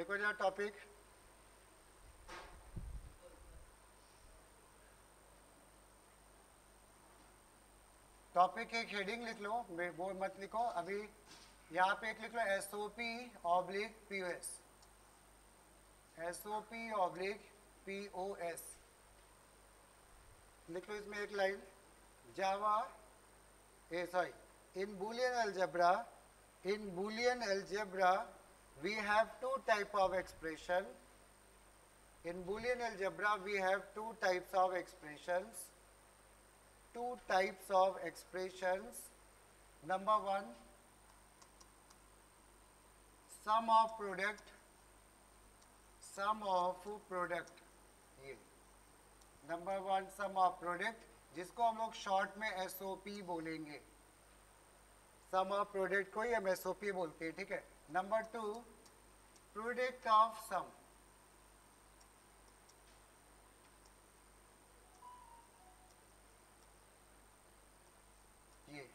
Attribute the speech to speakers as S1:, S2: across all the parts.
S1: लिखो जरा topic. Topic एक हेडिंग लिख लो, वो मत लिखो अभी। यहाँ पे एक लिख लो SOP/POS, SOP/POS लिख लो। इसमें एक line, Java in boolean algebra we have two type of expression. In boolean algebra we have two types of expressions. Number one, sum of product, ये number one sum of product, जिसको हम लोग short में SOP बोलेंगे। सम of product को ही हम SOP बोलते हैं, ठीक है। Number two, product of sum, ये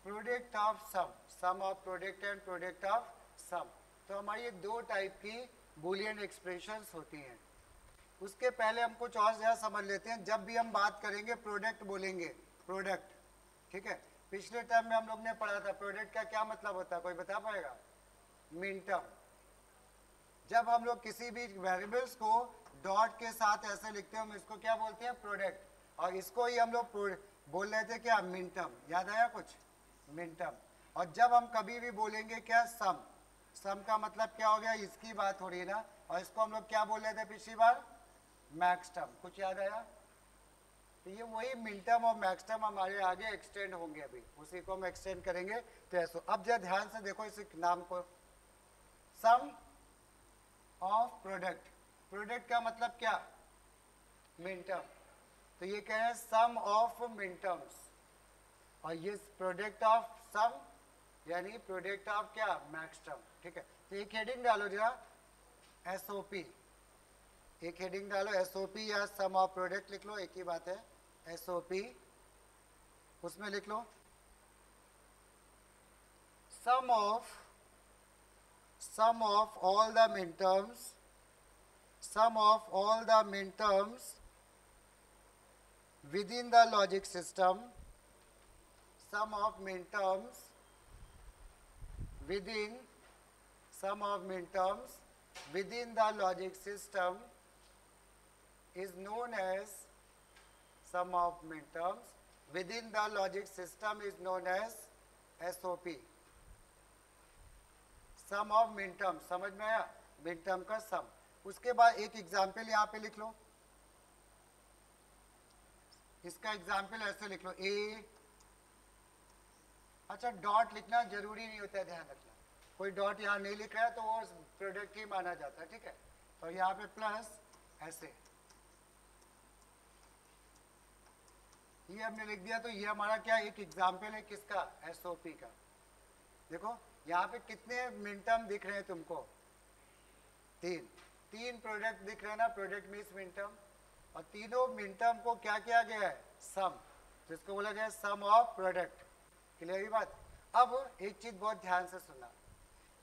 S1: product of sum of product and product of sum. तो हमारी ये दो टाइप की बूलियन एक्सप्रेशंस होती हैं। उसके पहले हम कुछ और ज़्यादा समझ लेते हैं। जब भी हम बात करेंगे प्रोडक्ट बोलेंगे, प्रोडक्ट, ठीक है। पिछले टर्म में हम लोग ने पढ़ा था प्रोडक्ट का क्या मतलब होता है, कोई बता पाएगा? मिनटर्म। जब हम लोग किसी भी वेरिएबल्स को डॉट के साथ ऐसे लिखते हैं, हम इसको क्या बोलते हैं? प्रोडक्ट। और इसको ही हम लोग बोल रहे थे क्या? मिनटर्म। याद आया कुछ? मिनटर्म। और जब हम कभी भी बोलेंगे क्या? सम। सम का मतलब क्या हो गया? इसकी बात हो रही है ना। और इसको हम लोग क्या बोल रहे थे पिछली बार? Max term. कुछ याद आया? तो ये वही मिनटर्म और मैक्स टर्म हमारे आगे एक्सटेंड होंगे, अभी उसी को हम एक्सटेंड करेंगे। तो ऐसा अब जरा ध्यान से देखो इस नाम को, सम ऑफ प्रोडक्ट। प्रोडक्ट का मतलब क्या? मिनटर्म। तो ये कह रहे हैं सम ऑफ मिनटर्म्स, और ये प्रोडक्ट ऑफ सम यानी प्रोडक्ट ऑफ क्या? मैक्स टर्म, ठीक है। तो एक हेडिंग डालो जरा SOP, एक हेडिंग डालो SOP या सम ऑफ प्रोडक्ट लिख लो, एक ही बात है। SOP, उसमें लिख लो sum of all the minterms, sum of all the minterms within the logic system, sum of minterms within the logic system is known as sum of minterms within the logic system is known as SOP, sum of minterms। समझ में आया? Minterm का सम। उसके बाद एक example यहाँ पे लिख लो। इसका एग्जाम्पल ऐसे लिख लो ए, अच्छा डॉट लिखना जरूरी नहीं होता है, ध्यान रखना। कोई डॉट यहाँ नहीं लिख रहा है तो वो प्रोडक्ट ही माना जाता है, ठीक है। तो यहाँ पे प्लस ऐसे ये हमने लिख दिया। तो ये हमारा क्या एक एग्जाम्पल है किसका? SOP का। देखो यहाँ पे कितने मिनटर्म दिख रहे हैं तुमको? तीन प्रोडक्ट दिख रहे हैं ना, प्रोडक्ट मीन्स मिनटर्म। और तीनों मिनटर्म को क्या किया गया है? सम, जिसको बोला गया है सम ऑफ प्रोडक्ट। क्लियर ही बात? अब एक चीज बहुत ध्यान से सुनना,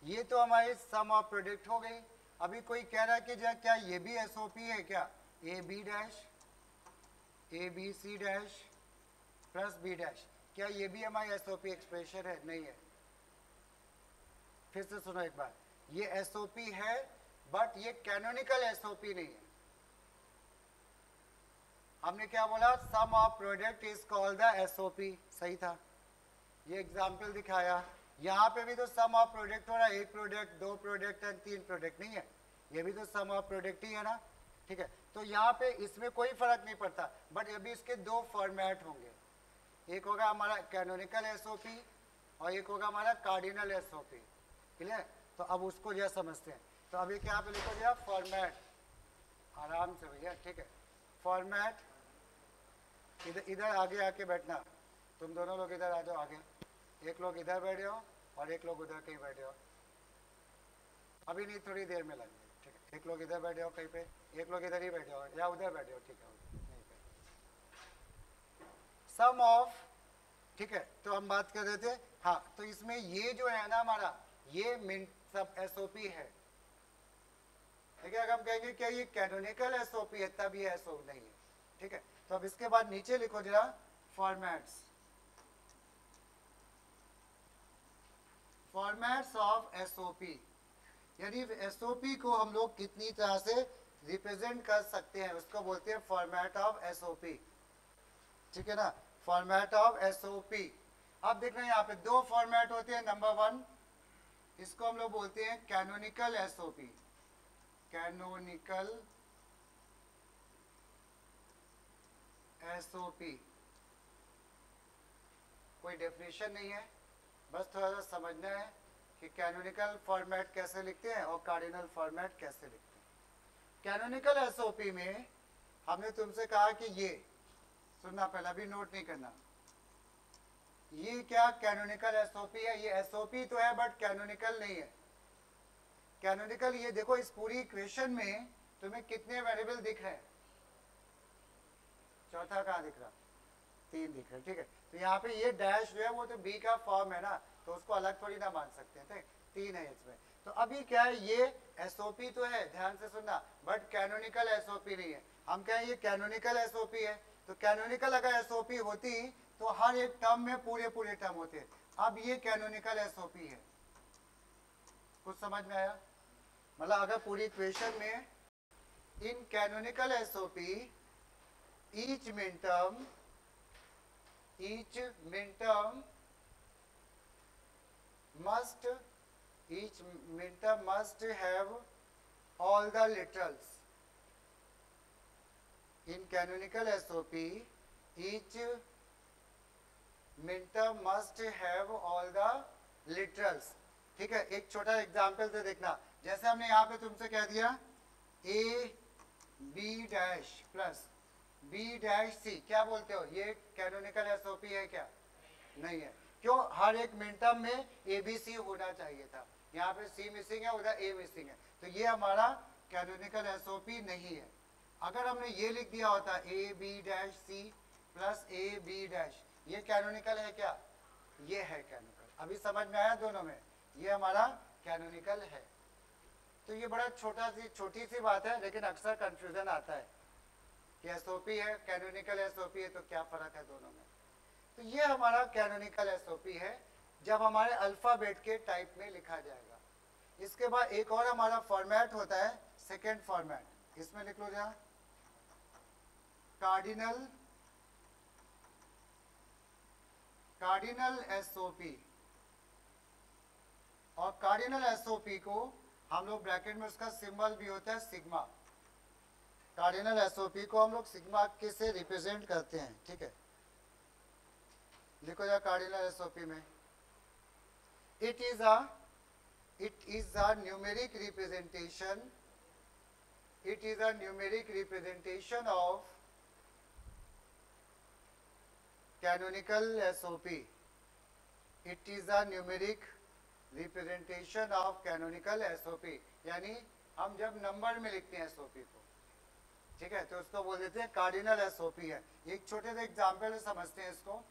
S1: ये तो हमारी सम ऑफ प्रोडक्ट हो गई। अभी कोई कह रहा है कि क्या ये भी SOP है क्या? AB dash ABC dash plus B dash, क्या ये भी हमारी SOP एक्सप्रेशन है? नहीं है। फिर से सुनो एक बार, ये SOP है बट ये कैनोनिकल SOP नहीं है। हमने क्या बोला? Sum of product is called the SOP, सही था। ये एग्जाम्पल दिखाया। यहाँ पे भी तो सम ऑफ प्रोडक्ट हो रहा है, एक प्रोडक्ट, दो प्रोडक्ट एंड तीन प्रोडक्ट, नहीं है? ये भी तो सम ऑफ प्रोडक्ट ही है ना, ठीक है। तो यहाँ पे इसमें कोई फर्क नहीं पड़ता, बट अभी इसके दो फॉर्मेट होंगे। एक होगा हमारा कैनोनिकल SOP और एक होगा हमारा कार्डिनल SOP। क्लियर? तो अब उसको जो समझते हैं। तो अभी क्या पे लिखो जो फॉर्मेट, आराम से भैया, ठीक है। फॉर्मेट, इधर आगे आके बैठना, तुम दोनों लोग इधर आ जाओ आगे। एक लोग इधर बैठ जाओ और एक लोग उधर कहीं बैठ जाओ। अभी नहीं, थोड़ी देर में लगेंगे, ठीक है। एक लोग इधर बैठ जाओ कहीं पे, एक लोग इधर ही बैठ जाओ या उधर बैठ जाओ, ठीक है। सम ऑफ, ठीक है। तो हम बात कर रहे थे, हाँ। तो इसमें ये जो है ना हमारा, ये सब SOP है। ठीक है, अगर हम कहेंगे क्या ये कैनोनिकल एसओपी है तब ये एसओ नहीं है, ठीक है। तो अब इसके बाद नीचे लिखो जरा फॉर्मेट्स, फॉर्मेट्स ऑफ एसओपी, यानी एसओपी को हम लोग कितनी तरह से रिप्रेजेंट कर सकते हैं उसको बोलते हैं फॉर्मेट ऑफ एसओपी, ठीक है ना, फॉर्मेट ऑफ एसओपी। अब देखना यहाँ पे दो फॉर्मेट होते हैं, नंबर वन इसको हम लोग बोलते हैं कैनोनिकल एसओपी, कैनोनिकल एसओपी, कोई डेफिनेशन नहीं है, बस थोड़ा सा समझना है कि कैनोनिकल फॉर्मेट कैसे लिखते हैं और कार्डिनल फॉर्मेट कैसे लिखते हैं। कैनोनिकल एसओपी में हमने तुमसे कहा कि ये सुनना, पहले अभी नोट नहीं करना, ये क्या कैनोनिकल एसओपी है, ये एसओपी तो है बट कैनोनिकल नहीं है। कैनोनिकल, ये देखो इस पूरी इक्वेशन में तुम्हें कितने वेरिएबल दिख रहे हैं, चौथा कहाँ दिख रहा, 3 दिख रहे, ठीक है। तो यहाँ पे ये डैश जो है वो तो बी का फॉर्म है ना, तो उसको अलग थोड़ी ना मान सकते हैं, 3 है इसमें। तो अभी क्या है, ये एसओपी तो है, ध्यान से सुनना, बट कैनोनिकल एसओपी नहीं है। हम कहें ये कैनोनिकल एसओपी है, तो कैनोनिकल अगर एसओपी होती तो हर एक टर्म में पूरे पूरे टर्म होते, अब ये कैनोनिकल एसओपी है। कुछ समझ में आया? मतलब अगर पूरी इक्वेशन में in canonical SOP each minterm must have all the literals. In canonical SOP, each minterm must have all the literals. ठीक है, एक छोटा एग्जाम्पल से देखना, जैसे हमने यहाँ पे तुमसे कह दिया A B dash plus B dash C, क्या बोलते हो, ये कैनोनिकल एसओपी है क्या? नहीं है। क्यों? हर एक मिनटम में ए बी सी होना चाहिए था, यहाँ पे सी मिसिंग है, उधर ए मिसिंग है, तो ये हमारा कैनोनिकल एसओपी नहीं है। अगर हमने ये लिख दिया होता A B dash C plus A B dash, ये कैनोनिकल है क्या? ये है कैनोनिकल। अभी समझ में आया दोनों में, ये हमारा कैनोनिकल है। तो ये बड़ा छोटी सी बात है, लेकिन अक्सर कंफ्यूजन आता है कि एसओपी है कैनोनिकल एसओपी है, तो क्या फर्क है दोनों में। तो ये हमारा कैनोनिकल एसओपी है जब हमारे अल्फाबेट के टाइप में लिखा जाएगा। इसके बाद एक और हमारा फॉर्मेट होता है सेकेंड फॉर्मेट, इसमें लिख लो जरा कार्डिनल एसओपी। और कार्डिनल एसओपी को हम लोग ब्रैकेट में उसका सिंबल भी होता है सिग्मा। कार्डिनल एसओपी को हम लोग सिग्मा के से रिप्रेजेंट करते हैं, ठीक है। लिखो जा कार्डिनल एसओपी में it is a numeric representation, it is a numeric representation of canonical SOP. It is a numeric representation of canonical SOP. यानी हम जब नंबर में लिखते हैं SOP को, ठीक है, तो उसको बोल देते हैं कार्डिनल SOP है। एक छोटे से एग्जाम्पल से समझते हैं इसको।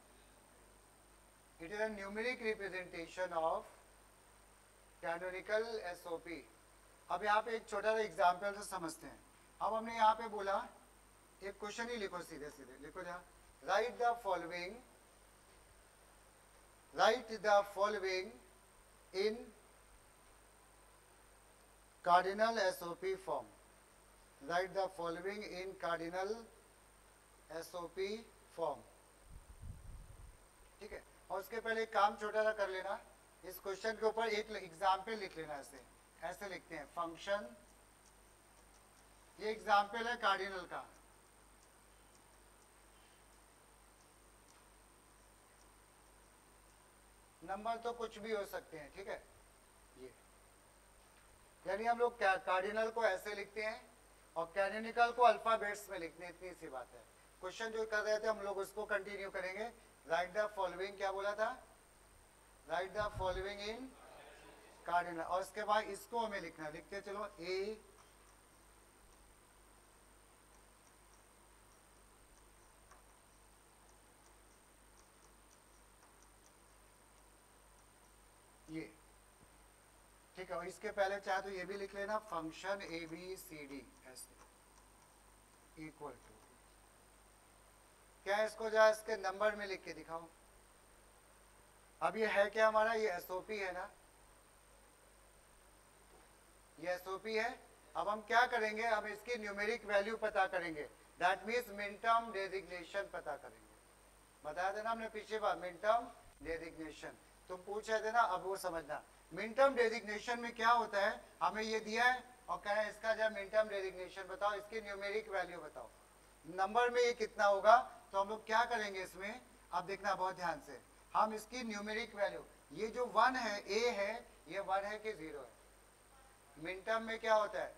S1: It is a numeric representation of canonical SOP. अब यहाँ पे एक छोटा सा एग्जाम्पल से समझते हैं। अब हमने यहाँ पे बोला एक क्वेश्चन ही लिखो, सीधे सीधे लिखो जा, write the following in cardinal SOP form. Right the following in cardinal SOP form, ठीक है। और उसके पहले एक काम छोटा सा कर लेना, इस क्वेश्चन के ऊपर एक एग्जाम्पल लिख लेना। ऐसे लिखते हैं फंक्शन, ये एग्जाम्पल है कार्डिनल का। नंबर तो कुछ भी हो सकते हैं, ठीक है। ये यानी हम लोग कार्डिनल को ऐसे लिखते हैं और कैनोनिकल को अल्फाबेट्स में लिखते हैं, इतनी सी बात है। क्वेश्चन जो कर रहे थे हम लोग उसको कंटिन्यू करेंगे। राइट द फॉलोइंग, क्या बोला था? Right the following in cardinal. और उसके बाद इसको हमें लिखना, लिखते चलो ए ये, ठीक ठीक है, और इसके पहले चाहे तो ये भी लिख लेना function A B C D ऐसे इक्वल टू, क्या इसको जरा इसके नंबर में लिख के दिखाओ। अब ये है क्या हमारा, ये एसओपी है ना, ये एसओपी है। अब हम क्या करेंगे, हम इसकी न्यूमेरिक वैल्यू पता करेंगे, that means min term designation पता करेंगे। बताया था ना हमने पिछली बार मिन टर्म डेजिग्नेशन, तुम पूछ रहे थे ना, अब वो समझना। मिन टर्म डेजिग्नेशन में क्या होता है, हमें ये दिया है और कह रहे हैं इसका जब मिन टर्म डेजिग्नेशन बताओ, इसकी न्यूमेरिक वैल्यू बताओ, नंबर में ये कितना होगा। तो हम लोग क्या करेंगे इसमें, अब देखना बहुत ध्यान से, हम इसकी न्यूमेरिक वैल्यू, ये जो 1 है ए है, ये 1 है कि 0 है। मिन टर्म में क्या होता है,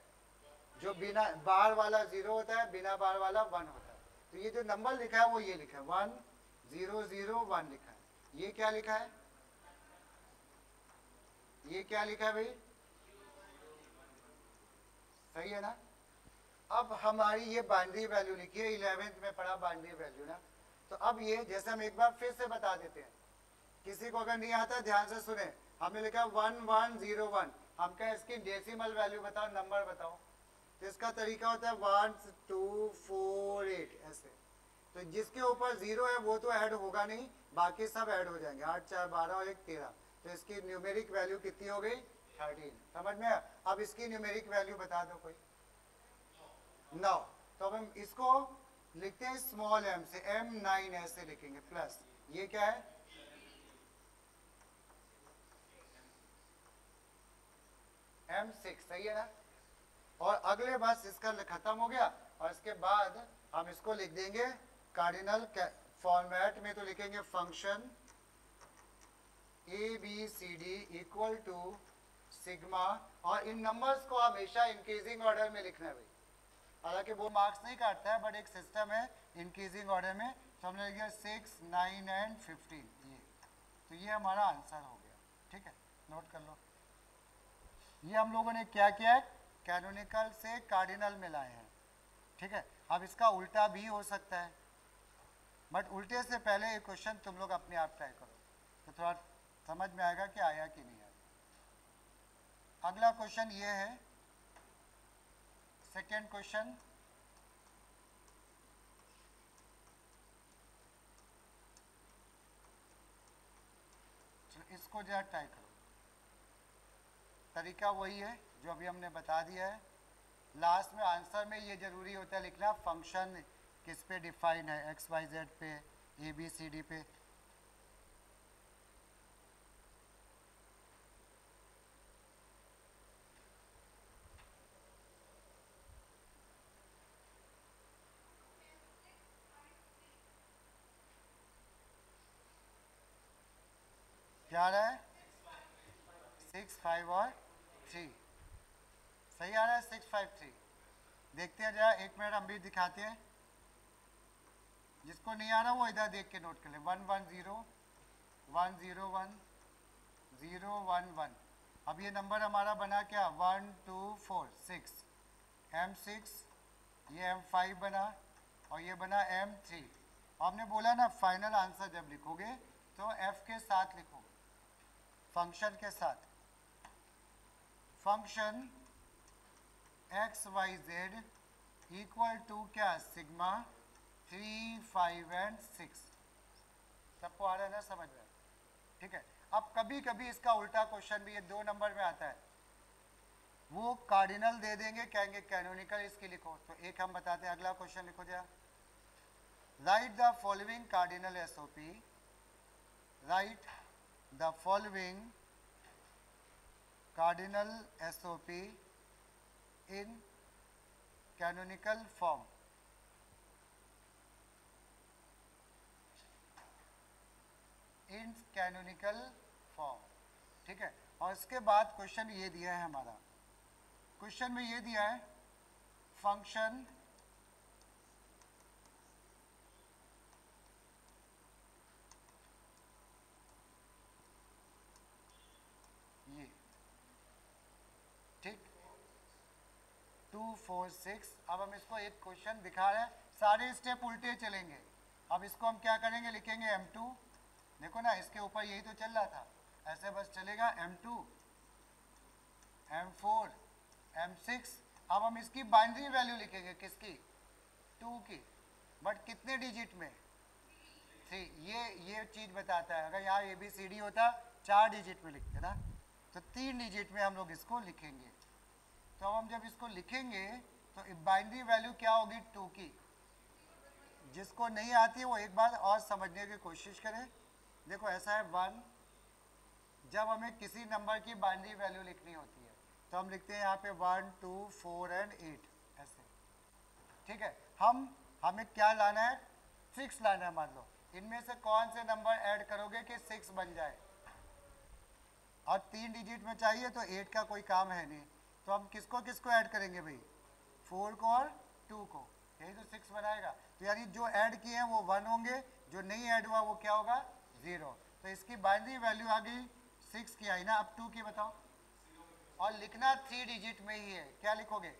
S1: जो बिना बार वाला 0 होता है, बिना बार वाला 1 होता है। तो ये जो नंबर लिखा है वो ये लिखा है 1 0 0 1 लिखा है। ये क्या लिखा है, ये क्या लिखा है भाई, सही है ना। अब हमारी ये बाइनरी वैल्यू लिखी है, 11th में पढ़ा बाइनरी वैल्यू ना। तो अब ये जैसे हम एक बार फिर से बता देते हैं, किसी को अगर नहीं आता ध्यान से सुने, हमने लिखा 1 1 0 1, हम कहें इसकी डेसिमल वैल्यू बताओ, नंबर बताओ। तो इसका तरीका होता है 1 2 4 8 ऐसे। तो जिसके ऊपर 0 है वो तो ऐड होगा नहीं, बाकी सब ऐड हो जाएंगे, 8 4 12 और 1 13। तो इसकी न्यूमेरिक वैल्यू कितनी हो गई, 13। समझ में आया। अब इसकी न्यूमेरिक वैल्यू बता दो कोई, 9। तो अब हम इसको लिखते हैं स्मॉल m से, M9 ऐसे लिखेंगे प्लस, ये क्या है M6, सही है ना। और अगले बस इसका खत्म हो गया, और इसके बाद हम इसको लिख देंगे कार्डिनल फॉर्मेट में। तो लिखेंगे function A B C D equal to sigma, और इन नंबर्स को हमेशा इंक्रीजिंग ऑर्डर में लिखना है भाई। हालांकि वो मार्क्स नहीं काटता है, बट एक सिस्टम है इंक्रीजिंग ऑर्डर में। तो हमने लिखा 6 9 एंड 15 ये। तो ये हमारा आंसर हो गया, ठीक है, नोट कर लो। ये हम लोगों ने क्या किया है, कैनोनिकल से कार्डिनल में लाए हैं, ठीक है। अब इसका उल्टा भी हो सकता है, बट उल्टे से पहले ये क्वेश्चन तुम लोग अपने आप ट्राई करो, तो थोड़ा समझ में आएगा कि आया कि नहीं आया। अगला क्वेश्चन ये है, सेकेंड क्वेश्चन, इसको जरा ट्राई करो। तरीका वही है जो अभी हमने बता दिया है। लास्ट में आंसर में ये जरूरी होता है लिखना फंक्शन किस पे डिफाइन है, एक्स वाई जेड पे, ए बी सी डी पे। क्या आ रहा है, 6 5 और 3, सही आ रहा है 6 5 3। देखते हैं जरा, एक मिनट हम भी दिखाते हैं। जिसको नहीं आ रहा वो इधर देख के नोट कर ले। 1 1 0 1 0 1 0 1 1। अब ये नंबर हमारा बना क्या, 1 2 4 6, M6, ये M5 बना, और ये बना M3। हमने बोला ना फाइनल आंसर जब लिखोगे तो F के साथ लिखोगे, फंक्शन के साथ। Function X Y Z equal to क्या, सिग्मा 3 5 एंड 6। सबको आ रहा है ना समझ में, ठीक है। अब कभी कभी इसका उल्टा क्वेश्चन भी ये 2 नंबर में आता है, वो कार्डिनल दे देंगे, कहेंगे कैनोनिकल इसकी लिखो। तो एक हम बताते हैं, अगला क्वेश्चन लिखो जरा। Right the following cardinal SOP, write the following cardinal SOP in canonical form। In canonical form, ठीक है। और इसके बाद क्वेश्चन ये दिया है हमारा, क्वेश्चन में ये दिया है फंक्शन ये, ठीक, 2 4 6। अब हम इसको एक क्वेश्चन दिखा रहे हैं, सारे स्टेप उल्टे चलेंगे। अब इसको हम क्या करेंगे, लिखेंगे M2। देखो ना इसके ऊपर यही तो चल रहा था, ऐसे बस चलेगा M2 M4 M6। अब हम इसकी बाइनरी वैल्यू लिखेंगे, किसकी? 2 की, बट कितने डिजिट में? 3। ये चीज बताता है। अगर यहाँ ABCD होता 4 डिजिट में लिखते ना, तो 3 डिजिट में हम लोग इसको लिखेंगे। तो हम जब इसको लिखेंगे तो बाइनरी वैल्यू क्या होगी? 2 की। जिसको नहीं आती है वो एक बार और समझने की कोशिश करें। देखो ऐसा है 1, जब हमें किसी नंबर की बाइनरी वैल्यू लिखनी होती है तो हम लिखते हैं यहाँ पे 1, 2, 4 एंड 8 ऐसे, ठीक है। हमें क्या लाना है? 6 लाना है। मान लो इनमें से कौन से नंबर ऐड करोगे कि 6 बन जाए? और 3 डिजिट में चाहिए तो 8 का कोई काम है नहीं, तो हम किसको किसको ऐड करेंगे भाई? 4 को और 2 को, यही तो 6 बनाएगा। तो यानी जो ऐड किए हैं वो 1 होंगे, जो नहीं ऐड हुआ वो क्या होगा? 0। तो इसकी बाइनरी वैल्यू आ गई 6 की आई ना। अब 2 की बताओ, और लिखना 3 डिजिट में ही है। क्या लिखोगे?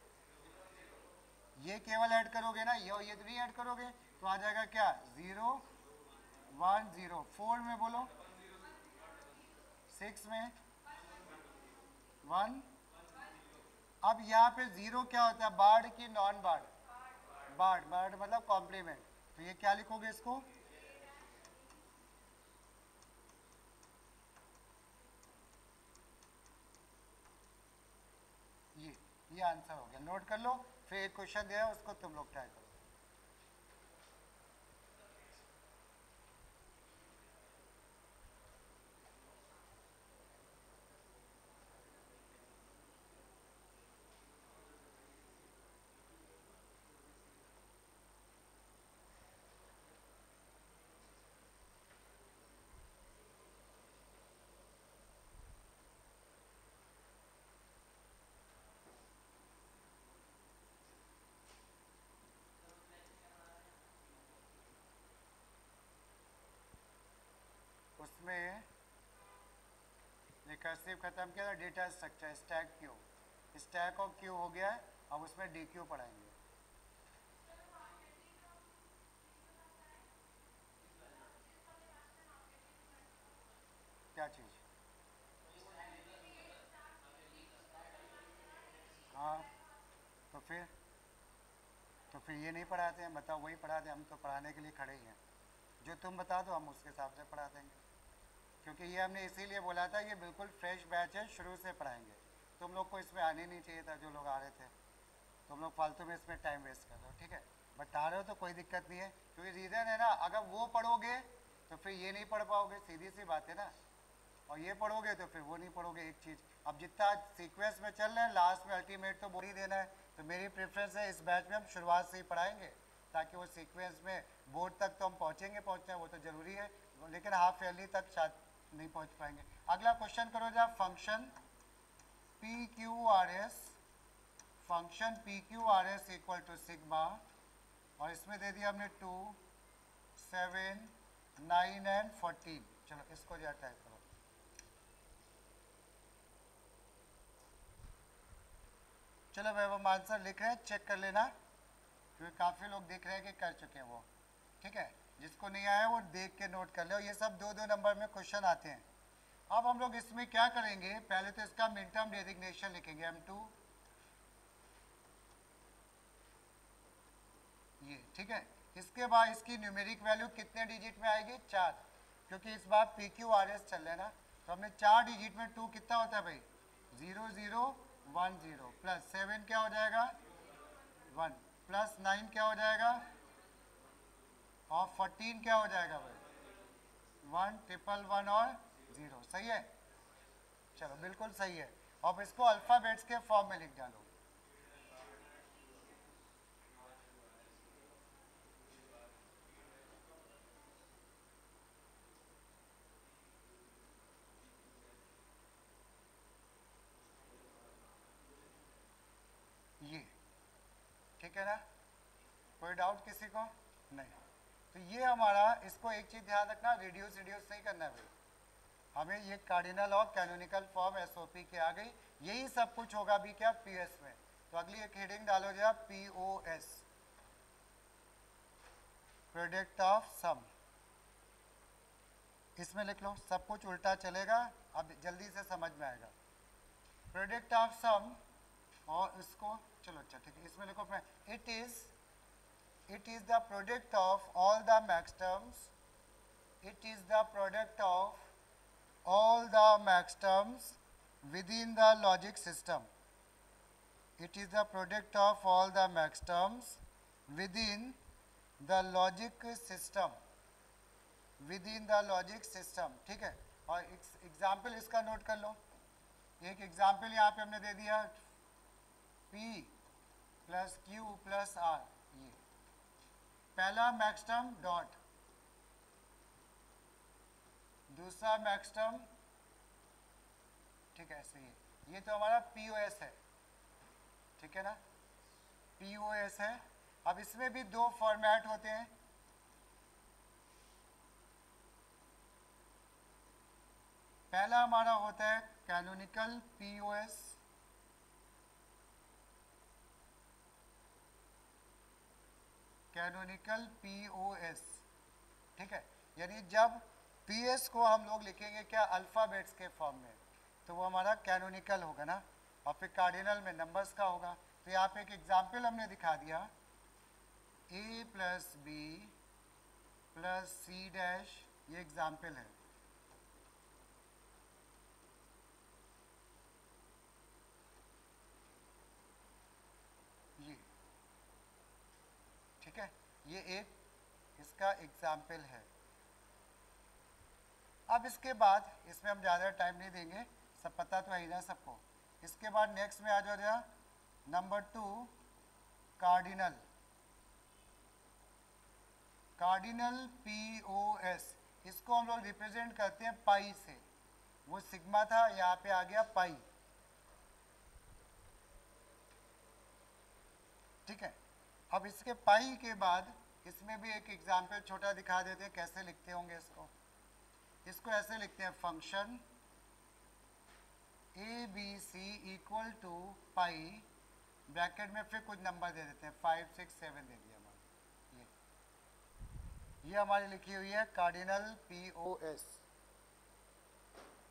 S1: ये केवल ऐड करोगे ना, ये तो नहीं ऐड करोगे, तो आ जाएगा क्या? 0 1 0। 4 में बोलो, 6 में 1। अब यहाँ पे 0 क्या होता है? बार्ड की नॉन बार्ड? बार्ड। बार्ड मतलब कॉम्प्लीमेंट। तो ये क्या लिखोगे इसको? ये आंसर हो गया। नोट कर लो, फिर एक क्वेश्चन दिया है उसको तुम लोग ट्राई करो। उसमें रिकर्सिव खत्म किया था, data structure stack queue, stack और क्यू हो गया है। अब उसमें DQ पढ़ाएंगे। क्या चीज़? हाँ, तो फिर ये नहीं पढ़ाते हैं? बताओ, वही पढ़ाते हैं। हम तो पढ़ाने के लिए खड़े ही हैं। जो तुम बता दो हम उसके हिसाब से पढ़ा देंगे, क्योंकि ये हमने इसीलिए बोला था ये बिल्कुल फ्रेश बैच है, शुरू से पढ़ाएंगे। तुम लोग को इसमें आने नहीं चाहिए था, जो लोग आ रहे थे। तुम लोग फालतू में इसमें टाइम वेस्ट कर रहे हो, ठीक है। बट आ रहे हो तो कोई दिक्कत नहीं है, क्योंकि रीज़न है ना, अगर वो पढ़ोगे तो फिर ये नहीं पढ़ पाओगे, सीधी सी बात है ना। और ये पढ़ोगे तो फिर वो नहीं पढ़ोगे। एक चीज़, अब जितना सीक्वेंस में चल रहे हैं लास्ट में अल्टीमेट तो बोल ही देना है। तो मेरी प्रेफरेंस है इस बैच में हम शुरुआत से ही पढ़ाएंगे, ताकि वो सीक्वेंस में बोर्ड तक तो हम पहुँचना वो तो ज़रूरी है, लेकिन हाफ ईयरली तक शायद नहीं पहुँच पाएंगे। अगला क्वेश्चन करो जरा, function PQRS, function PQRS equal to sigma, और इसमें दे दिया हमने 2 7 9 एंड 14। चलो इसको जरा टाइप करो। चलो भाई हम आंसर लिख रहे हैं, चेक कर लेना, क्योंकि काफ़ी लोग देख रहे हैं कि कर चुके हैं वो, ठीक है। जिसको नहीं आया वो देख के नोट कर लो। ये सब 2-2 नंबर में क्वेश्चन आते हैं। अब हम लोग इसमें क्या करेंगे? पहले तो इसका मिड टर्म डेजिग्नेशन लिखेंगे M2, ये ठीक है। इसके बाद इसकी न्यूमेरिक वैल्यू कितने डिजिट में आएगी? 4, क्योंकि इस बार PQRS चल रहा है ना। तो हमने 4 डिजिट में 2 कितना होता है भाई? 0 0 1 0, प्लस 7 क्या हो जाएगा? 1, प्लस 9 क्या हो जाएगा? और 14 क्या हो जाएगा भाई? 1 ट्रिपल 1 और 0। सही है? चलो बिल्कुल सही है। अब इसको अल्फ़ाबेट्स के फॉर्म में लिख डालो। ये ठीक है ना? कोई डाउट किसी को? नहीं। तो ये हमारा, इसको एक चीज़ ध्यान रखना, रिड्यूस नहीं करना है भाई। हमें ये कार्डिनल और कैनोनिकल फॉर्म SOP की आ गई। यही सब कुछ होगा भी क्या? PS में। तो अगली एक हेडिंग डालो जरा, POS, प्रोडक्ट ऑफ सम। इसमें लिख लो, सब कुछ उल्टा चलेगा, अब जल्दी से समझ में आएगा। प्रोडक्ट ऑफ सम, और इसको चलो अच्छा ठीक है, इसमें लिखो it is the product of all the maxterms, it is the product of all the maxterms within the logic system. It is the product of all the maxterms within the logic system. Within the logic system. ठीक है, और example इसका note कर लो। एक example यहाँ पे हमने दे दिया P plus Q plus R, ये पहला मैक्सटर्म डॉट, दूसरा मैक्सटर्म, ठीक है ऐसे ये तो हमारा POS है, ठीक है ना, POS है। अब इसमें भी दो फॉर्मेट होते हैं, पहला हमारा होता है कैनोनिकल POS, कैनोनिकल POS, ठीक है, यानी जब PS को हम लोग लिखेंगे क्या अल्फ़ाबेट्स के फॉर्म में, तो वो हमारा कैनोनिकल होगा ना, और फिर कार्डिनल में नंबर्स का होगा। तो यहाँ पे एक एग्जाम्पल हमने दिखा दिया, A plus B plus C dash, ये एग्जाम्पल है। ये ठीक है, ये एक इसका एग्जाम्पल है। अब इसके बाद इसमें हम ज़्यादा टाइम नहीं देंगे, सब पता तो है ही ना सबको। इसके बाद नेक्स्ट में आ जाओ नंबर 2 कार्डिनल, कार्डिनल POS, इसको हम लोग रिप्रेजेंट करते हैं पाई से, वो सिग्मा था यहाँ पे आ गया पाई, ठीक है। अब इसके पाई के बाद इसमें भी एक एग्जाम्पल छोटा दिखा देते हैं कैसे लिखते होंगे इसको। इसको ऐसे लिखते हैं function ABC equal to pi, bracket में फिर कुछ नंबर दे देते हैं, 5 6 7 दे दिया हमारे, ये हमारी लिखी हुई है कार्डिनल POS।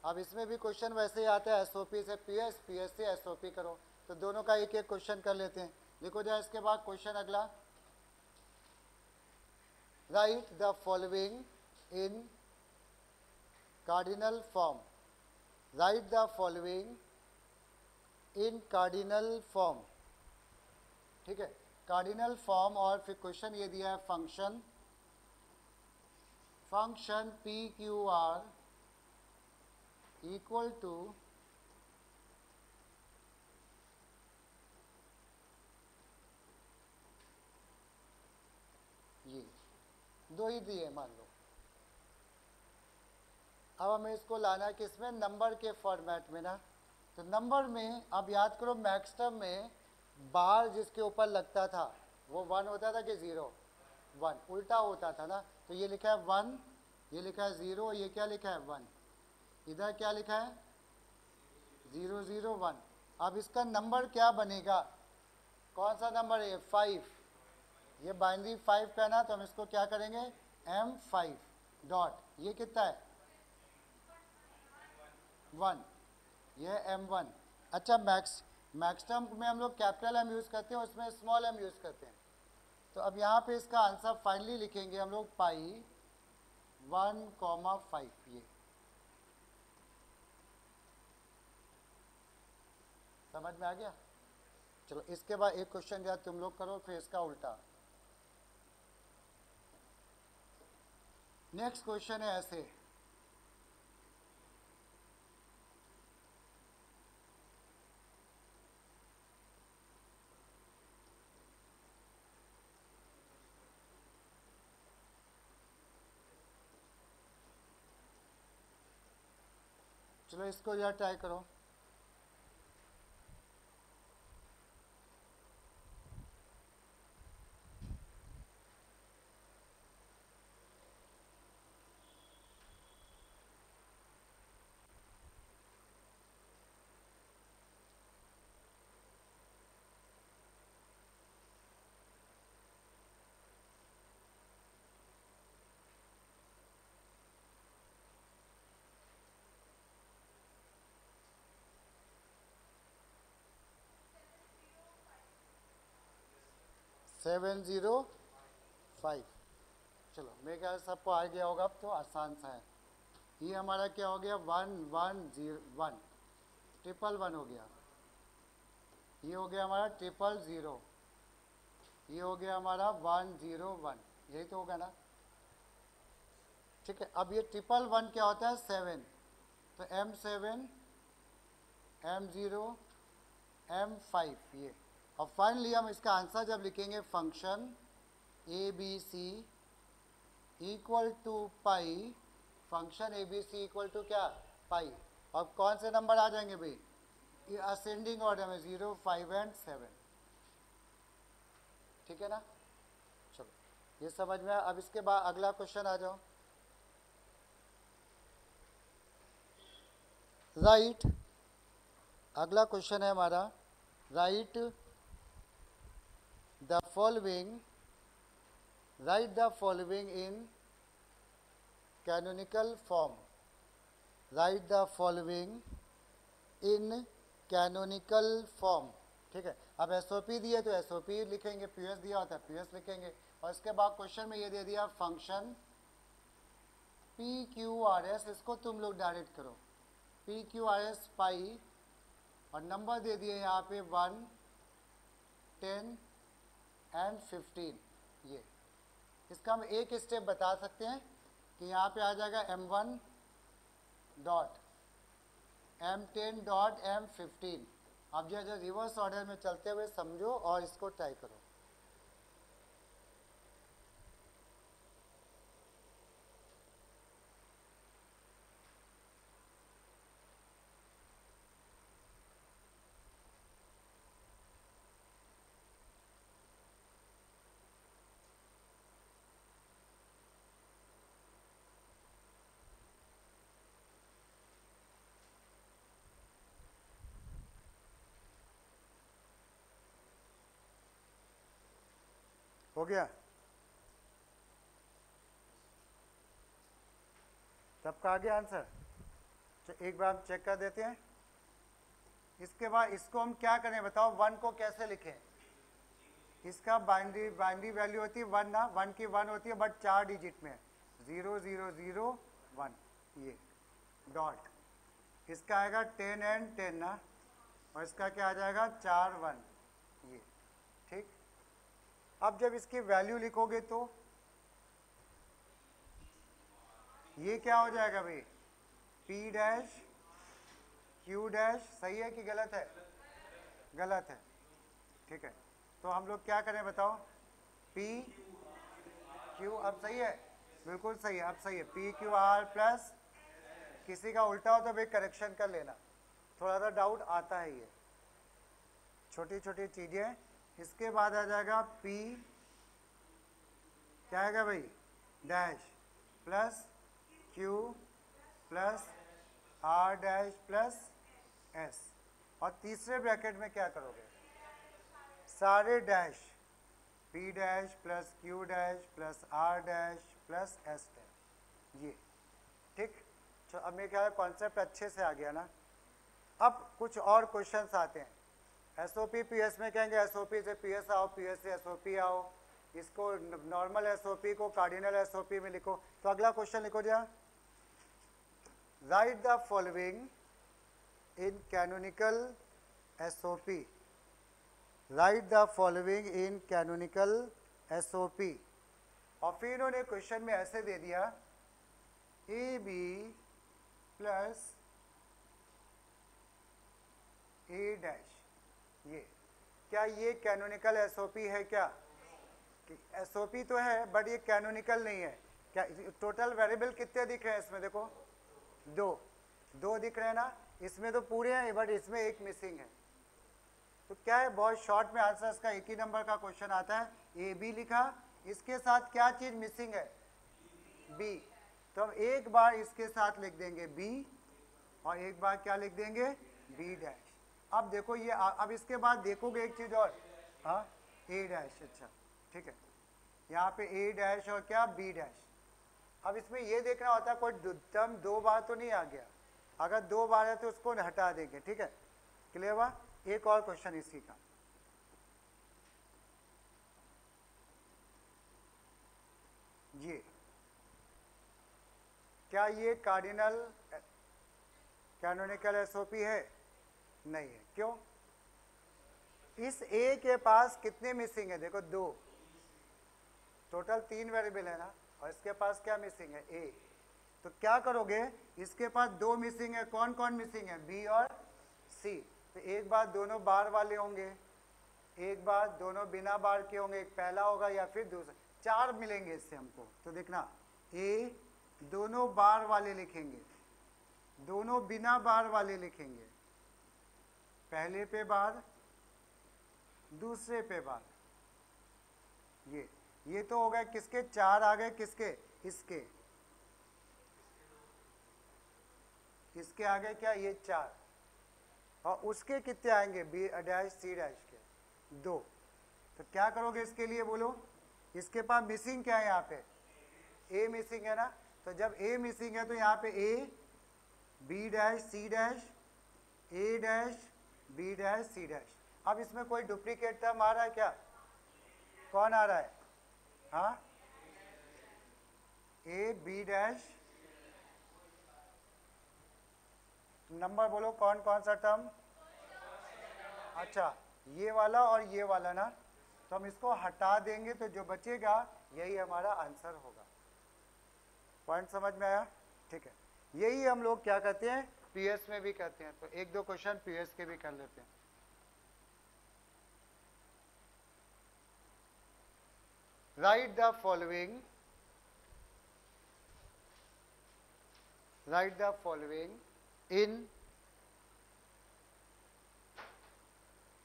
S1: अब इसमें भी क्वेश्चन वैसे ही आता है, SOP से PS, PS से SOP करो, तो दोनों का एक एक क्वेश्चन कर लेते हैं। देखो जाए इसके बाद क्वेश्चन अगला, right the following in cardinal form, write the following in cardinal form, ठीक है, कार्डिनल फॉर्म। और फिर क्वेश्चन ये दिया है फंक्शन PQR इक्वल टू ये दो ही दिए मान लो। अब हमें इसको लाना है किसमें, नंबर के फॉर्मेट में ना। तो नंबर में अब याद करो मैक्सटर्म में बार जिसके ऊपर लगता था वो 1 होता था कि 0, 1 उल्टा होता था ना। तो ये लिखा है 1, ये लिखा है 0, ये क्या लिखा है 1, इधर क्या लिखा है 0 0 1। अब इसका नंबर क्या बनेगा, कौन सा नंबर है 5, ये बाइनरी 5 का ना, तो हम इसको क्या करेंगे M5 डॉट, ये कितना है 1, ये M1। अच्छा मैक्सटर्म में हम लोग कैपिटल M यूज़ करते हैं, उसमें स्मॉल m यूज़ करते हैं। तो अब यहाँ पे इसका आंसर फाइनली लिखेंगे हम लोग पाई 1,5, ये समझ में आ गया। चलो इसके बाद एक क्वेश्चन जो तुम लोग करो, फिर इसका उल्टा। नेक्स्ट क्वेश्चन है ऐसे, चलो इसको यह ट्राई करो। 705। चलो मेरे ख्याल से सबको आ गया होगा, अब तो आसान सा है। ये हमारा क्या हो गया 1101, 111 हो गया। ये हो गया हमारा 000, ये हो गया हमारा 101, यही तो होगा ना। ठीक है, अब ये 111 क्या होता है 7, तो M7 M0 M5 ये। और फाइनली हम इसका आंसर जब लिखेंगे function ABC equal to pi, function ABC equal to क्या पाई, और कौन से नंबर आ जाएंगे भाई, ये असेंडिंग ऑर्डर में 0, 5 एंड 7। ठीक है ना, चलो ये समझ में आया। अब इसके बाद अगला क्वेश्चन आ जाओ। राइट, अगला क्वेश्चन है हमारा, right the following, right the following in canonical form, right the following in canonical form. ठीक है, अब एसओपी दिए तो एसओपी लिखेंगे, पीएस दिया होता है पीएस लिखेंगे, और इसके बाद क्वेश्चन में ये दे दिया फंक्शन PQRS, इसको तुम लोग डायरेक्ट करो PQRS पाई, और नंबर दे दिए यहाँ पे 1, 10 एंड 15। ये इसका हम एक स्टेप बता सकते हैं कि यहाँ पे आ जाएगा M1 dot M10 dot M15। अब जो रिवर्स ऑर्डर में चलते हुए समझो और इसको ट्राई करो। हो गया, सबका आ गया आंसर। तो एक बार हम चेक कर देते हैं। इसके बाद इसको हम क्या करें बताओ, 1 को कैसे लिखें। इसका बाइनरी वैल्यू होती है 1 ना, 1 की 1 होती है बट 4 डिजिट में 0 0 0 1, ये डॉट, इसका आएगा 10 एंड 10 ना, और इसका क्या आ जाएगा 4 1, ये। ठीक, अब जब इसकी वैल्यू लिखोगे तो ये क्या हो जाएगा भाई, P डैश Q डैश, सही है कि गलत है, गलत है। ठीक है, तो हम लोग क्या करें बताओ, P Q, अब सही है, बिल्कुल सही है, अब सही है, PQR प्लस, किसी का उल्टा हो तो भाई करेक्शन कर लेना, थोड़ा सा डाउट आता है, ये छोटी छोटी चीजें। इसके बाद आ जाएगा P, क्या आएगा भाई dash plus Q plus R dash plus S, और तीसरे ब्रैकेट में क्या करोगे, सारे dash, P dash plus Q dash plus R dash plus S dash, ये। ठीक, तो अब मेरे ख्याल कॉन्सेप्ट अच्छे से आ गया ना। अब कुछ और क्वेश्चंस आते हैं। एसओपी पीएस में कहेंगे एसओपी से पीएस आओ, पीएस से एसओपी आओ, इसको नॉर्मल एसओपी को कार्डिनल एसओपी में लिखो। तो अगला क्वेश्चन लिखो जा, write the following in canonical SOP, write the following in canonical SOP. और फिर इन्होंने क्वेश्चन में ऐसे दे दिया A B plus A dash, ये क्या ये कैनोनिकल एसओपी है क्या, एसओपी तो है बट ये कैनोनिकल नहीं है क्या। टोटल वेरिएबल कितने दिख रहे हैं इसमें, देखो दो दिख रहे हैं ना, इसमें तो पूरे हैं बट इसमें एक मिसिंग है। तो क्या है, बहुत शॉर्ट में आंसर इसका एक ही नंबर का क्वेश्चन आता है, ए बी लिखा, इसके साथ क्या चीज मिसिंग है, बी, तो हम एक बार इसके साथ लिख देंगे बी और एक बार क्या लिख देंगे बी डैश। अब देखो ये अब इसके बाद देखोगे एक चीज और, हाँ ए डैश, अच्छा ठीक है, यहाँ पे ए डैश और क्या बी डैश। अब इसमें ये देखना होता है कोई टर्म 2 बार तो नहीं आ गया, अगर 2 बार है तो उसको हटा देंगे। ठीक है, क्लियर हुआ। एक और क्वेश्चन इसी का, ये क्या ये कार्डिनल कैनोनिकल एसओपी है? नहीं है। क्यों? इस ए के पास कितने मिसिंग है? देखो 2, टोटल 3 वेरिएबल है ना, और इसके पास क्या मिसिंग है? ए। तो क्या करोगे, इसके पास 2 मिसिंग है, कौन कौन मिसिंग है? बी और सी। तो एक बार दोनों बार वाले होंगे, एक बार दोनों बिना बार के होंगे, एक पहला होगा या फिर दूसरा, 4 मिलेंगे इससे हमको। तो देखना, ए दोनों बार वाले लिखेंगे, दोनों बिना बार वाले लिखेंगे, पहले पे बार, दूसरे पे बार। ये तो हो गए किसके? 4 आ गए किसके? इसके। इसके आ गए क्या? ये 4। और उसके कितने आएंगे? बी डैश सी डैश के 2। तो क्या करोगे इसके लिए बोलो? इसके पास मिसिंग क्या है? यहाँ पे ए मिसिंग है ना, तो जब ए मिसिंग है तो यहाँ पे A B dash C dash, A dash B dash C dash. अब इसमें कोई डुप्लीकेट टर्म आ रहा है क्या? कौन आ रहा है? हाँ, ए बी डैश, नंबर बोलो कौन कौन सा टर्म? अच्छा, ये वाला और ये वाला ना, तो हम इसको हटा देंगे तो जो बचेगा यही हमारा आंसर होगा। पॉइंट समझ में आया? ठीक है, यही हम लोग क्या कहते हैं, पीएस में भी कहते हैं। तो 1-2 क्वेश्चन पीएस के भी कर लेते हैं। Write the following in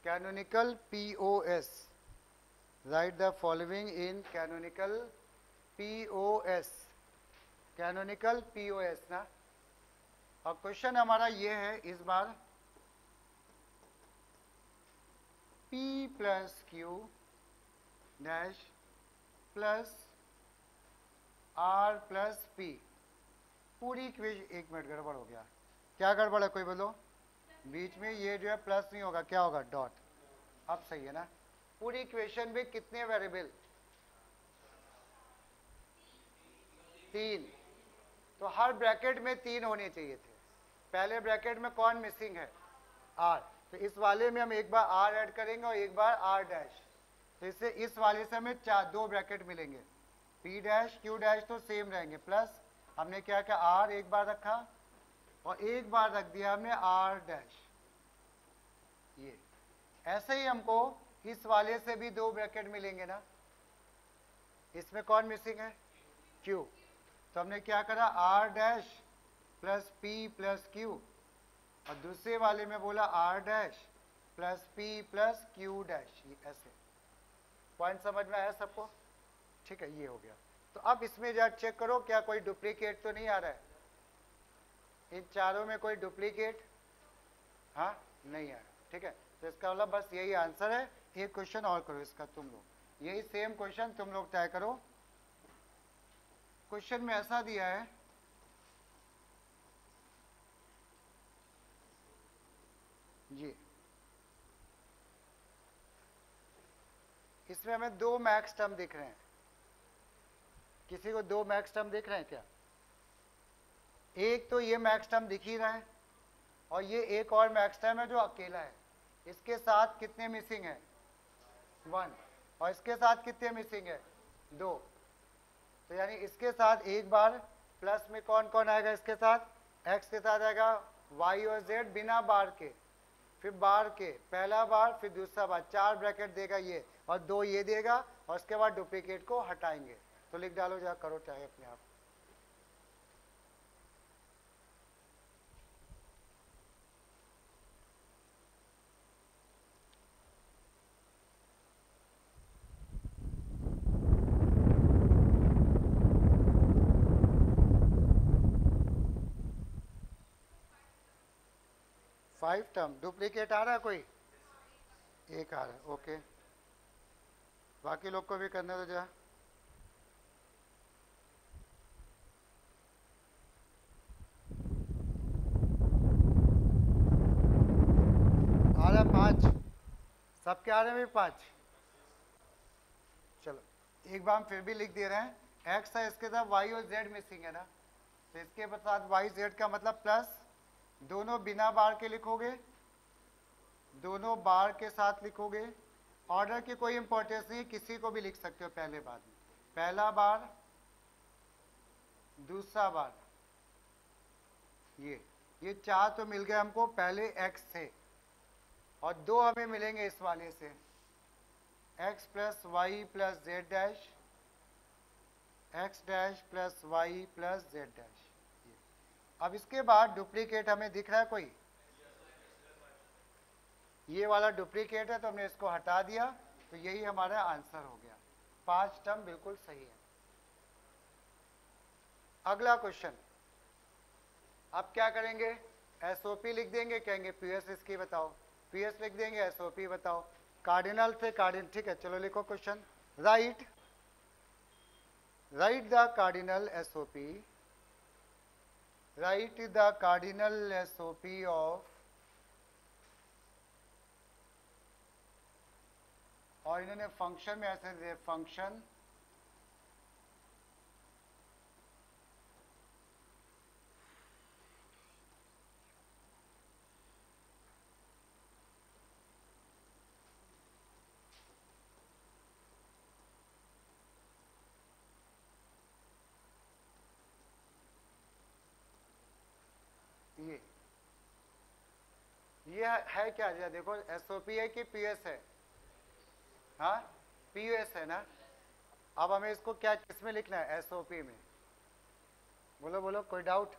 S1: canonical POS. Write the following in canonical POS. Canonical POS ना। और क्वेश्चन हमारा ये है इस बार, P plus Q dash plus R plus P। पूरी इक्वेशन, 1 मिनट गड़बड़ हो गया। क्या गड़बड़ है कोई बोलो? बीच में ये जो है प्लस नहीं होगा, क्या होगा? डॉट। अब सही है ना? पूरी इक्वेशन में कितने वेरिएबल? 3। तो हर ब्रैकेट में 3 होने चाहिए थे। पहले ब्रैकेट में कौन मिसिंग है? R। तो इस वाले में हम एक बार R ऐड करेंगे और एक बार R डैश। तो इससे इस वाले से हमें 2 ब्रैकेट मिलेंगे, P डैश Q डैश तो सेम रहेंगे, प्लस हमने क्या किया? R एक बार रखा और एक बार रख दिया हमने R डैश। ये ऐसे ही हमको इस वाले से भी 2 ब्रैकेट मिलेंगे ना। इसमें कौन मिसिंग है? Q। तो हमने क्या करा? R dash plus P plus Q, और दूसरे वाले में बोला R dash plus P plus Q dash. ऐसे पॉइंट समझ में आया सबको? ठीक है, ये हो गया। तो अब इसमें जरा चेक करो क्या कोई डुप्लीकेट तो नहीं आ रहा है? इन चारों में कोई डुप्लीकेट हाँ नहीं आ रहा। ठीक है, तो इसका मतलब बस यही आंसर है। एक क्वेश्चन और करो इसका तुम लोग, यही सेम क्वेश्चन तुम लोग ट्राई करो। क्वेश्चन में ऐसा दिया है, जी इसमें हमें 2 मैक्स टर्म दिख रहे हैं। किसी को 2 मैक्स टर्म दिख रहे हैं क्या? एक तो ये मैक्स टर्म दिख ही रहा है, और ये एक और मैक्स टर्म है जो अकेला है। इसके साथ कितने मिसिंग है? 1। और इसके साथ कितने मिसिंग है? 2। तो यानी इसके साथ एक बार प्लस में कौन कौन आएगा? इसके साथ x के साथ आएगा y और z बिना बार के, फिर बार के, पहला बार फिर दूसरा बार, 4 ब्रैकेट देगा ये, और 2 ये देगा, और उसके बाद डुप्लीकेट को हटाएंगे। तो लिख डालो, जरा करो चाहे अपने आप। फाइव टर्म डुप्लीकेट आ रहा है कोई? एक आ रहा है, ओके। बाकी लोग को भी करने दो जरा। आ रहा है 5, सबके आ रहे हैं भी 5। चलो एक बार हम फिर भी लिख दे रहे हैं, एक्स है, इसके साथ वाई और जेड मिसिंग है ना, तो इसके साथ वाई जेड का मतलब प्लस, दोनों बिना बार के लिखोगे, दोनों बार के साथ लिखोगे। ऑर्डर की कोई इंपॉर्टेंस नहीं, किसी को भी लिख सकते हो पहले बाद में, पहला बार दूसरा बार, ये चार तो मिल गए हमको पहले एक्स से, और दो हमें मिलेंगे इस वाले से, X plus Y plus Z dash, X dash plus Y plus Z dash. अब इसके बाद डुप्लीकेट हमें दिख रहा है कोई, ये वाला डुप्लीकेट है तो हमने इसको हटा दिया, तो यही हमारा आंसर हो गया, 5 टर्म बिल्कुल सही है। अगला क्वेश्चन, अब क्या करेंगे, एसओपी लिख देंगे, कहेंगे पीएस इसकी बताओ, पीएस लिख देंगे, एसओपी बताओ, कार्डिनल से कार्डिनल, ठीक है चलो लिखो question, right the cardinal SOP, write the cardinal SOP of, और इन्होंने फंक्शन में ऐसे दिए, फंक्शन ये है क्या, ये देखो एसओपी है कि पीएस है, हाँ पीएस है ना। अब हमें इसको क्या किस में लिखना है, एसओपी में, बोलो बोलो कोई डाउट,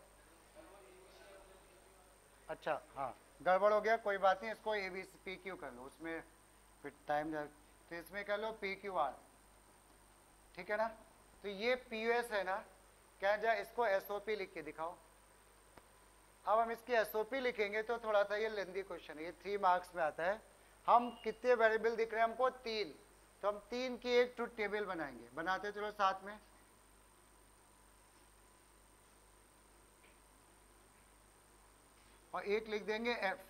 S1: अच्छा हाँ गड़बड़ हो गया, कोई बात नहीं, इसको ए बी पी क्यू कर लो, उसमें फिर टाइम जाए, तो इसमें कर लो पी क्यू आर, ठीक है ना। तो ये पी एस है ना, क्या जाए इसको एस ओ पी लिख के दिखाओ। अब हम इसकी एस ओ पी लिखेंगे तो थोड़ा सा ये लेंदी क्वेश्चन है, ये 3 मार्क्स में आता है। हम कितने वेरिएबल दिख रहे हैं हमको, 3, तो हम 3 की एक ट्रुथ टेबल बनाएंगे, बनाते चलो साथ में। और एक लिख देंगे एफ,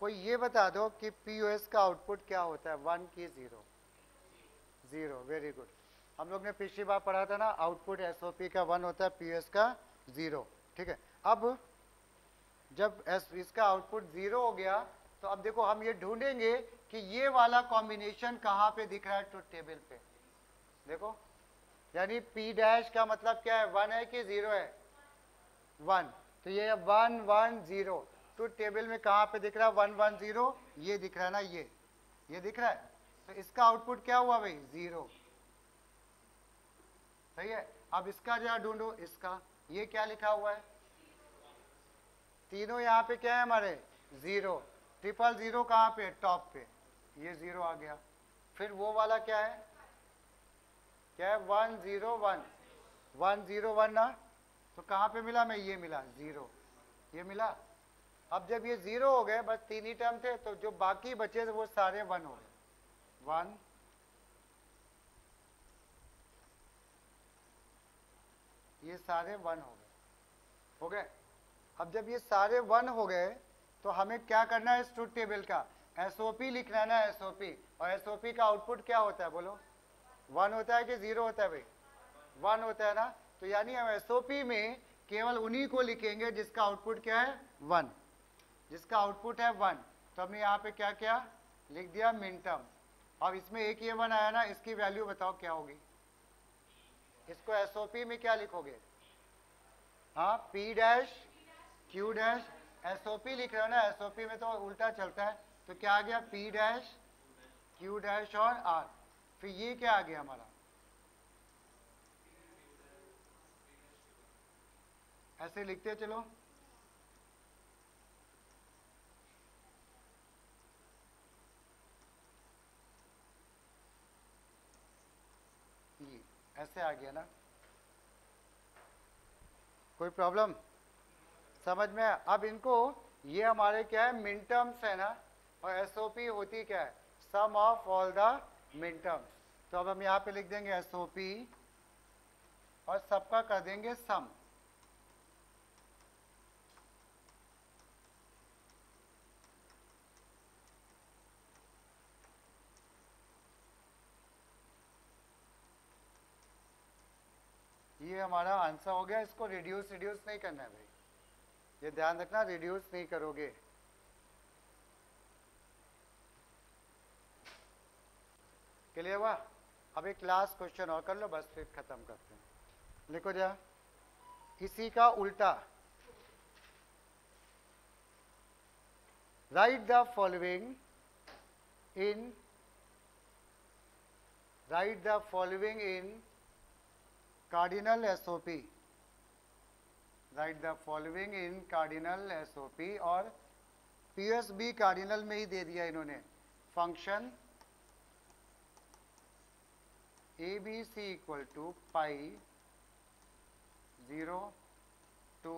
S1: कोई ये बता दो कि पीओएस का आउटपुट क्या होता है, 1 की 0, 0, वेरी गुड। हम लोग ने पिछली बार पढ़ा था ना, आउटपुट एसओपी का 1 होता है, पीओएस का 0, ठीक है। अब जब इसका आउटपुट 0 हो गया, तो अब देखो हम ये ढूंढेंगे कि ये वाला कॉम्बिनेशन कहाँ पे दिख रहा है ट्रुथ टेबल पे, देखो यानी पी डैश का मतलब क्या है, 1 है कि 0 है, 1, तो ये 1 1 0 ट्रुथ टेबल में कहाँ पे दिख रहा है, 1 1 0, ये दिख रहा है ना, ये दिख रहा है, तो इसका आउटपुट क्या हुआ भाई, 0, सही है। अब इसका जरा ढूंढो, इसका ये क्या लिखा हुआ है, तीनों यहाँ पे क्या है हमारे 0, 0 0 कहाँ पे, टॉप पे, ये 0 आ गया। फिर वो वाला क्या है, क्या है 1 0 1, 1 0 1 ना, तो कहाँ पे मिला, मैं ये मिला 0, ये मिला। अब जब ये 0 हो गए, बस 3 ही टर्म थे, तो जो बाकी बचे वो सारे 1 हो गए, 1, ये सारे 1 हो गए। अब जब ये सारे 1 हो गए, तो हमें क्या करना है, इस ट्रुथ टेबल का एसओपी लिखना है ना, एसओपी, और एसओपी का आउटपुट क्या होता है बोलो, 1 होता है कि 0 होता है भाई, 1 होता है ना। तो यानी हम एसओपी में केवल उन्हीं को लिखेंगे जिसका आउटपुट क्या है, 1, जिसका आउटपुट है 1। तो हमने यहाँ पे क्या किया, लिख दिया मिन टर्म। अब इसमें एक ये 1 आया ना, इसकी वैल्यू बताओ क्या होगी, इसको एसओपी में क्या लिखोगे, हाँ P dash Q dash, SOP लिख रहे हो ना, एसओपी में तो उल्टा चलता है, तो क्या आ गया, पी डैश क्यू डैश और आर। फिर ये क्या आ गया हमारा, ऐसे लिखते चलो, ये ऐसे आ गया ना, कोई प्रॉब्लम समझ में। अब इनको ये हमारे क्या है, मिन टर्म्स है ना, और एसओपी होती क्या है, सम ऑफ ऑल द मिन टर्म्स। तो अब हम यहाँ पे लिख देंगे एसओपी और सबका कर देंगे सम। ये हमारा आंसर हो गया। इसको रिड्यूस नहीं करना है भाई, ये ध्यान रखना, रिड्यूस नहीं करोगे। क्लियर हुआ? अब एक लास्ट क्वेश्चन और कर लो, बस फिर खत्म करते हैं। लिखो जा, इसी का उल्टा। Write the following in cardinal SOP. Write the following in cardinal SOP, और पीएसबी कार्डिनल में ही दे दिया इन्होंने। Function A B C equal to pi 0 2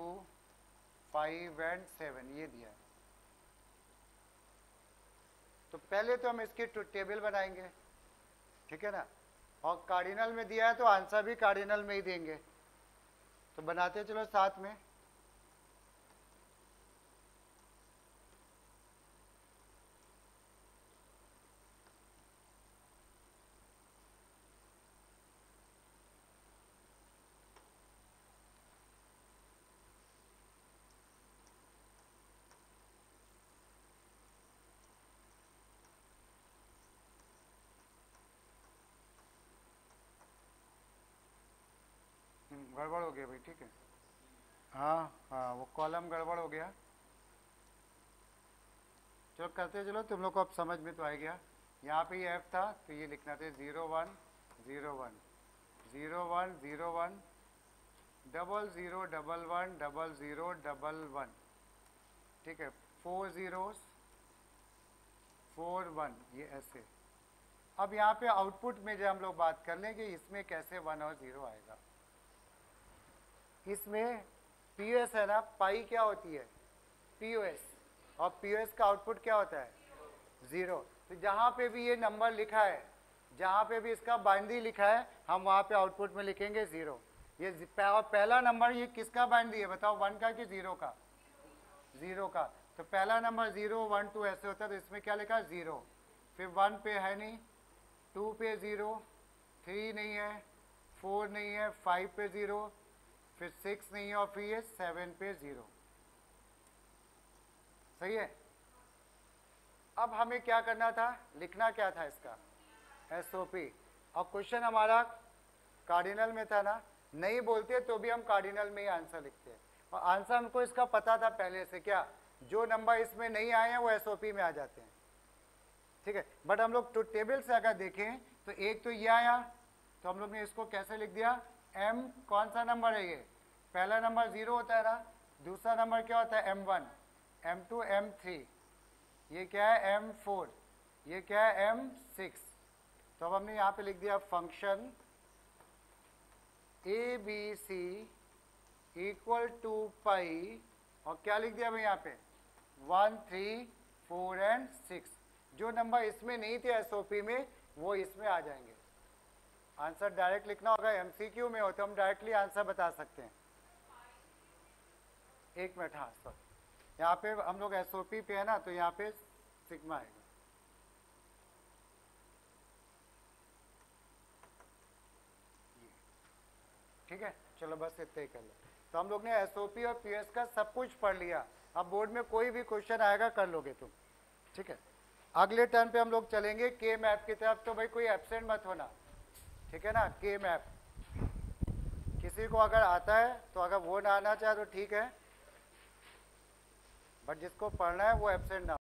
S1: 5 and 7 ये दिया है। तो पहले तो हम इसकी टेबल बनाएंगे, ठीक है ना, और कार्डिनल में दिया है तो आंसर भी कार्डिनल में ही देंगे। तो बनाते चलो साथ में। गड़बड़ हो गया भाई, ठीक है। हाँ हाँ, वो कॉलम गड़बड़ हो गया। चलो करते चलो, तुम लोग को अब समझ में तो आ गया। यहाँ पे ये एफ था तो ये लिखना था 0 1 0 1 0 1 0 1 डबल 0 डबल 1 डबल 0 डबल 1, ठीक है। 4 zeros 4 1, ये ऐसे। अब यहाँ पे आउटपुट में जो हम लोग बात कर लें कि इसमें कैसे 1 और 0 आएगा। इसमें पीओएस है ना, पाई क्या होती है, पीओएस, और पीओएस का आउटपुट क्या होता है 0। तो जहाँ पे भी ये नंबर लिखा है, जहाँ पे भी इसका बाइनरी लिखा है, हम वहाँ पे आउटपुट में लिखेंगे 0। ये पहला नंबर ये किसका बाइनरी है बताओ, 1 का कि 0 का? 0 का। तो पहला नंबर 0 1 2 ऐसे होता है, तो इसमें क्या लिखा है 0। फिर 1 पे है नहीं, 2 पे 0, 3 नहीं है, 4 नहीं है, 5 पे 0, फिर 6 नहीं है, और फिर ये 7 पे 0। सही है। अब हमें क्या करना था, लिखना क्या था इसका एसओपी। और क्वेश्चन हमारा कार्डिनल में था ना, नहीं बोलते तो भी हम कार्डिनल में ही आंसर लिखते हैं। और आंसर हमको इसका पता था पहले से, क्या जो नंबर इसमें नहीं आए हैं वो एसओपी में आ जाते हैं, ठीक है। बट हम लोग तो टेबल से अगर देखें तो एक तो ये आया, तो हम लोग ने इसको कैसे लिख दिया, m कौन सा नंबर है, ये पहला नंबर 0 होता है ना, दूसरा नंबर क्या होता है m1, m2, m3, ये क्या है m4, ये क्या है m6। तो अब हमने यहाँ पे लिख दिया function A B C equal to pi, और क्या लिख दिया भाई यहाँ पे 1 3 4 एंड 6। जो नंबर इसमें नहीं थे एसओपी में वो इसमें आ जाएंगे। आंसर डायरेक्ट लिखना होगा, एमसीक्यू में हो तो हम डायरेक्टली आंसर बता सकते हैं। एक मिनट, हाँ सर, यहाँ पे हम लोग एसओपी पे है ना, तो यहाँ पे सिग्मा आएगा। ठीक है, चलो बस इतना ही कर लो। तो हम लोग ने एसओपी और पीएस का सब कुछ पढ़ लिया। अब बोर्ड में कोई भी क्वेश्चन आएगा कर लोगे तुम, ठीक है। अगले टर्न पे हम लोग चलेंगे के मैप की तरफ। तो भाई कोई एब्सेंट मत होना, ठीक है ना। के मैप किसी को अगर आता है तो अगर वो ना आना चाहे तो ठीक है, बट जिसको पढ़ना है वो एब्सेंट ना